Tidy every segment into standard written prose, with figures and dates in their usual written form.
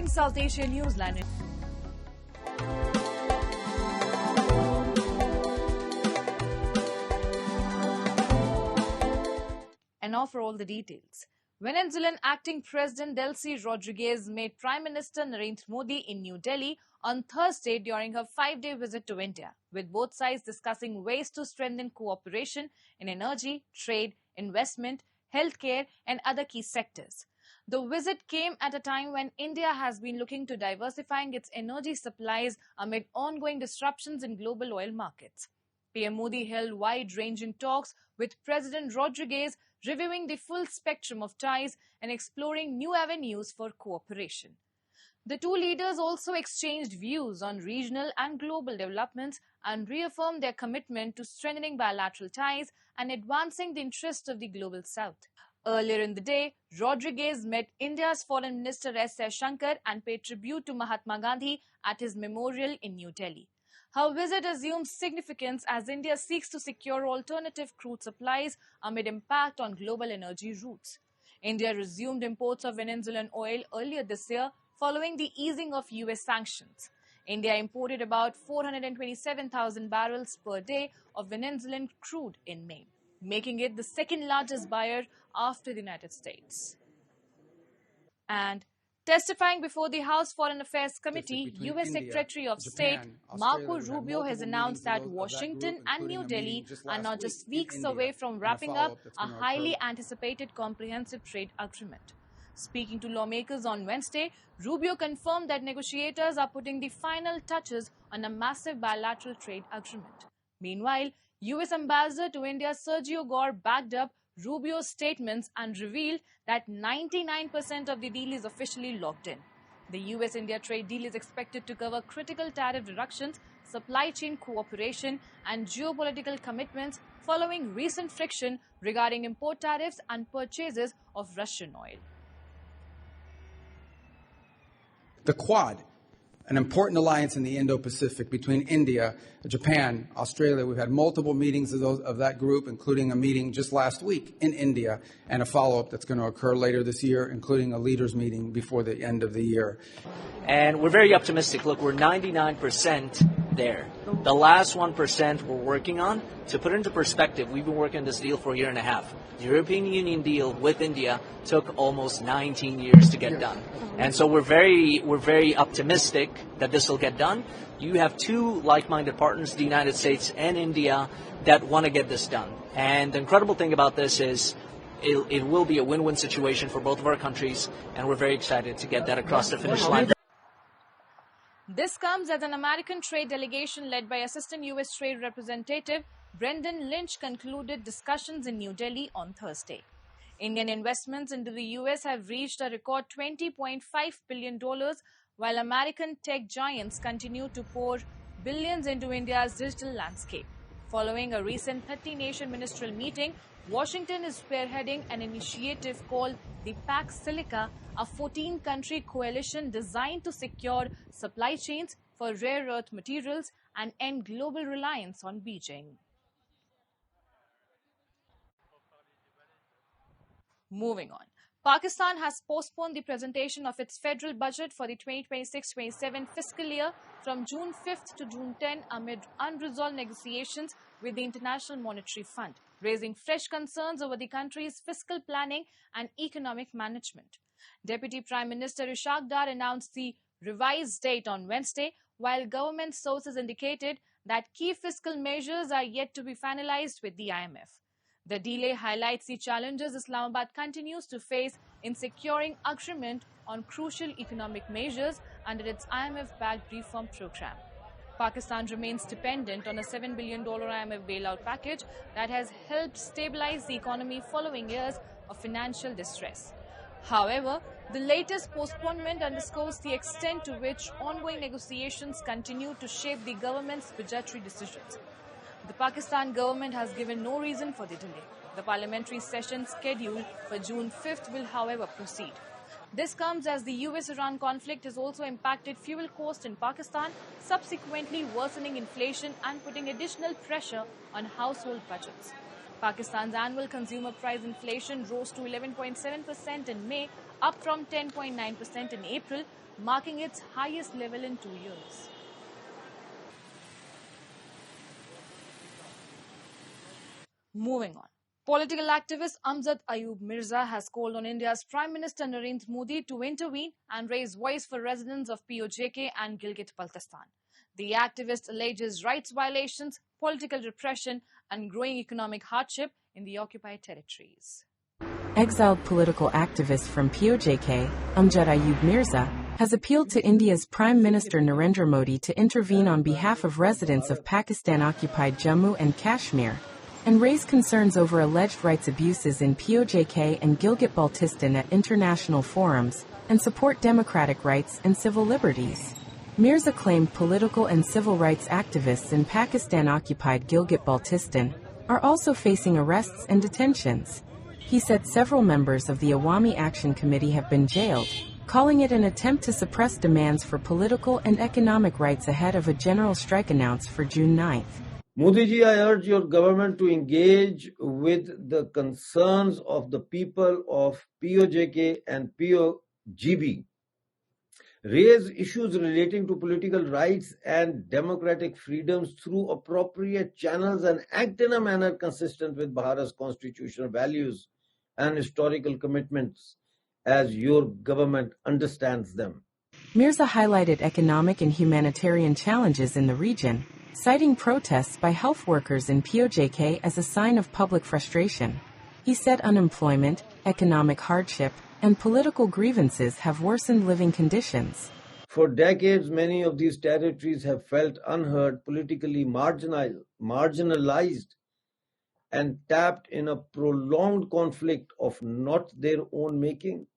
watching South Asia Newsline. And now for all the details. Venezuelan acting President Delcy Rodriguez met Prime Minister Narendra Modi in New Delhi on Thursday during her 5-day visit to India, with both sides discussing ways to strengthen cooperation in energy, trade, investment, healthcare, and other key sectors. The visit came at a time when India has been looking to diversifying its energy supplies amid ongoing disruptions in global oil markets. PM Modi held wide-ranging talks with President Rodriguez, reviewing the full spectrum of ties and exploring new avenues for cooperation. The two leaders also exchanged views on regional and global developments and reaffirmed their commitment to strengthening bilateral ties and advancing the interests of the global South. Earlier in the day, Rodriguez met India's Foreign Minister S. Shankar and paid tribute to Mahatma Gandhi at his memorial in New Delhi. Her visit assumes significance as India seeks to secure alternative crude supplies amid impact on global energy routes. India resumed imports of Venezuelan oil earlier this year following the easing of US sanctions. India imported about 427,000 barrels per day of Venezuelan crude in May, making it the second largest buyer after the United States. And testifying before the House Foreign Affairs Committee, U.S. Secretary of State Marco Rubio has announced that Washington and New Delhi are now just weeks away from wrapping up a highly anticipated comprehensive trade agreement. Speaking to lawmakers on Wednesday, Rubio confirmed that negotiators are putting the final touches on a massive bilateral trade agreement. Meanwhile, U.S. Ambassador to India Sergio Gore backed up Rubio's statements and revealed that 99% of the deal is officially locked in. The US-India trade deal is expected to cover critical tariff reductions, supply chain cooperation, and geopolitical commitments following recent friction regarding import tariffs and purchases of Russian oil. The Quad, an important alliance in the Indo-Pacific between India, Japan, Australia. We've had multiple meetings of that group, including a meeting just last week in India and a follow-up that's going to occur later this year, including a leaders meeting before the end of the year. And we're very optimistic. Look, we're 99% there. The last 1% we're working on. To put it into perspective, we've been working on this deal for a year and a half. The European Union deal with India took almost 19 years to get done. And so we're very optimistic that this will get done. You have two like-minded partners, the United States and India, that want to get this done. And the incredible thing about this is it will be a win-win situation for both of our countries, and we're very excited to get that across the finish line. This comes as an American trade delegation led by Assistant U.S. Trade Representative Brendan Lynch concluded discussions in New Delhi on Thursday. Indian investments into the U.S. have reached a record $20.5 billion, while American tech giants continue to pour billions into India's digital landscape. Following a recent 30-nation ministerial meeting, Washington is spearheading an initiative called the Pax Silica, a 14-country coalition designed to secure supply chains for rare earth materials and end global reliance on Beijing. Moving on. Pakistan has postponed the presentation of its federal budget for the 2026-27 fiscal year from June 5th to June 10 amid unresolved negotiations with the International Monetary Fund, raising fresh concerns over the country's fiscal planning and economic management. Deputy Prime Minister Ishaq Dar announced the revised date on Wednesday, while government sources indicated that key fiscal measures are yet to be finalized with the IMF. The delay highlights the challenges Islamabad continues to face in securing agreement on crucial economic measures under its IMF-backed reform program. Pakistan remains dependent on a $7 billion IMF bailout package that has helped stabilize the economy following years of financial distress. However, the latest postponement underscores the extent to which ongoing negotiations continue to shape the government's budgetary decisions. The Pakistan government has given no reason for the delay. The parliamentary session scheduled for June 5th will, however, proceed. This comes as the US-Iran conflict has also impacted fuel costs in Pakistan, subsequently worsening inflation and putting additional pressure on household budgets. Pakistan's annual consumer price inflation rose to 11.7% in May up from 10.9% in April, marking its highest level in 2 years. Moving on. Political activist Amjad Ayub Mirza has called on India's Prime Minister Narendra Modi to intervene and raise voice for residents of POJK and Gilgit-Baltistan. The activist alleges rights violations, political repression, and growing economic hardship in the occupied territories. Exiled political activist from POJK, Amjad Ayub Mirza, has appealed to India's Prime Minister Narendra Modi to intervene on behalf of residents of Pakistan-occupied Jammu and Kashmir and raise concerns over alleged rights abuses in POJK and Gilgit-Baltistan at international forums and support democratic rights and civil liberties. Mirza claimed political and civil rights activists in Pakistan-occupied Gilgit-Baltistan are also facing arrests and detentions. He said several members of the Awami Action Committee have been jailed, calling it an attempt to suppress demands for political and economic rights ahead of a general strike announced for June 9th. Modi ji, I urge your government to engage with the concerns of the people of POJK and POGB. Raise issues relating to political rights and democratic freedoms through appropriate channels and act in a manner consistent with Bharat's constitutional values and historical commitments as your government understands them. Mirza highlighted economic and humanitarian challenges in the region, citing protests by health workers in POJK as a sign of public frustration. He said unemployment, economic hardship, and political grievances have worsened living conditions. For decades, many of these territories have felt unheard, politically marginalized, and tapped in a prolonged conflict of not their own making.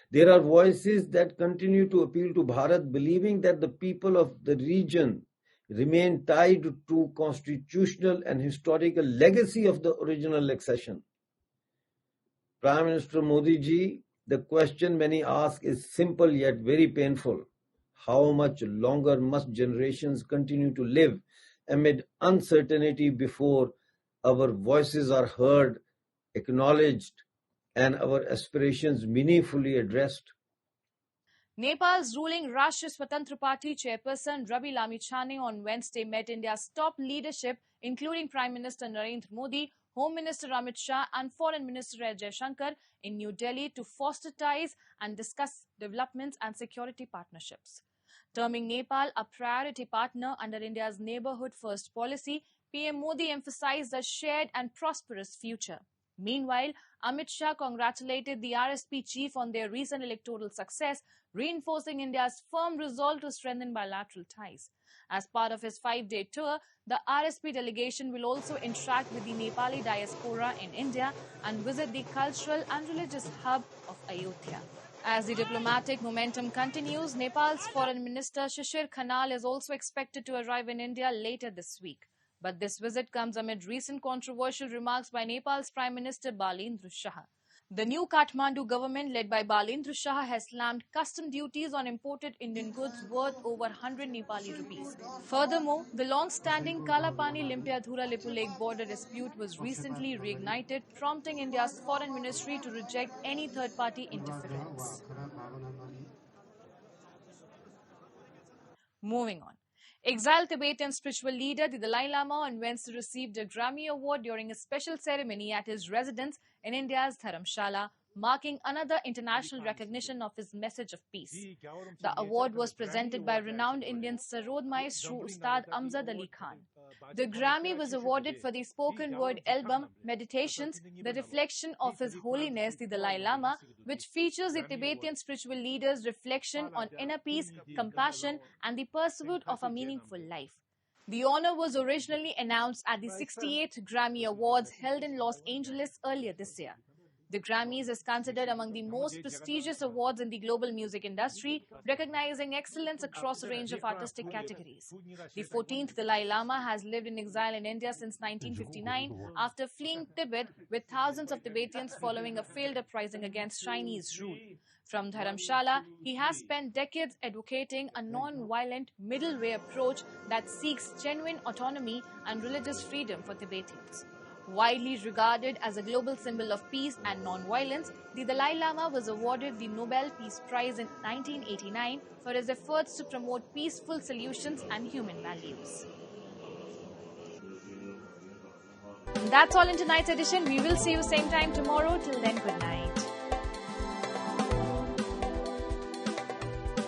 There are voices that continue to appeal to Bharat, believing that the people of the region remain tied to constitutional and historical legacy of the original accession. Prime Minister Modi ji, the question many ask is simple yet very painful. How much longer must generations continue to live amid uncertainty before our voices are heard, acknowledged, and our aspirations meaningfully addressed? Nepal's ruling Rashtriya Swatantra Party chairperson Rabi Lamichhane on Wednesday met India's top leadership, including Prime Minister Narendra Modi, Home Minister Amit Shah, and Foreign Minister S. Jaishankar in New Delhi to foster ties and discuss developments and security partnerships. Terming Nepal a priority partner under India's Neighbourhood First policy, PM Modi emphasized a shared and prosperous future. Meanwhile, Amit Shah congratulated the RSP chief on their recent electoral success, reinforcing India's firm resolve to strengthen bilateral ties. As part of his 5-day tour, the RSP delegation will also interact with the Nepali diaspora in India and visit the cultural and religious hub of Ayodhya. As the diplomatic momentum continues, Nepal's Foreign Minister Shishir Khanal is also expected to arrive in India later this week. But this visit comes amid recent controversial remarks by Nepal's Prime Minister Balendra Shah. The new Kathmandu government led by Balendra Shah has slammed custom duties on imported Indian goods worth over 100 Nepali rupees. Furthermore, the long-standing Kalapani-Limpiadhura-Lipu Lake border dispute was recently reignited, prompting India's foreign ministry to reject any third-party interference. Moving on. Exiled Tibetan spiritual leader the Dalai Lama on Wednesday received a Grammy Award during a special ceremony at his residence in India's Dharamshala, marking another international recognition of his message of peace. The award was presented by renowned Indian Sarod maestro Ustad Amjad Ali Khan. The Grammy was awarded for the spoken word album Meditations, the reflection of His Holiness the Dalai Lama, which features the Tibetan spiritual leader's reflection on inner peace, compassion, and the pursuit of a meaningful life. The honor was originally announced at the 68th Grammy Awards held in Los Angeles earlier this year. The Grammys is considered among the most prestigious awards in the global music industry, recognizing excellence across a range of artistic categories. The 14th Dalai Lama has lived in exile in India since 1959 after fleeing Tibet with thousands of Tibetans following a failed uprising against Chinese rule. From Dharamshala, he has spent decades advocating a non-violent middle way approach that seeks genuine autonomy and religious freedom for Tibetans. Widely regarded as a global symbol of peace and non-violence, the Dalai Lama was awarded the Nobel Peace Prize in 1989 for his efforts to promote peaceful solutions and human values. That's all in tonight's edition. We will see you same time tomorrow. Till then, good night.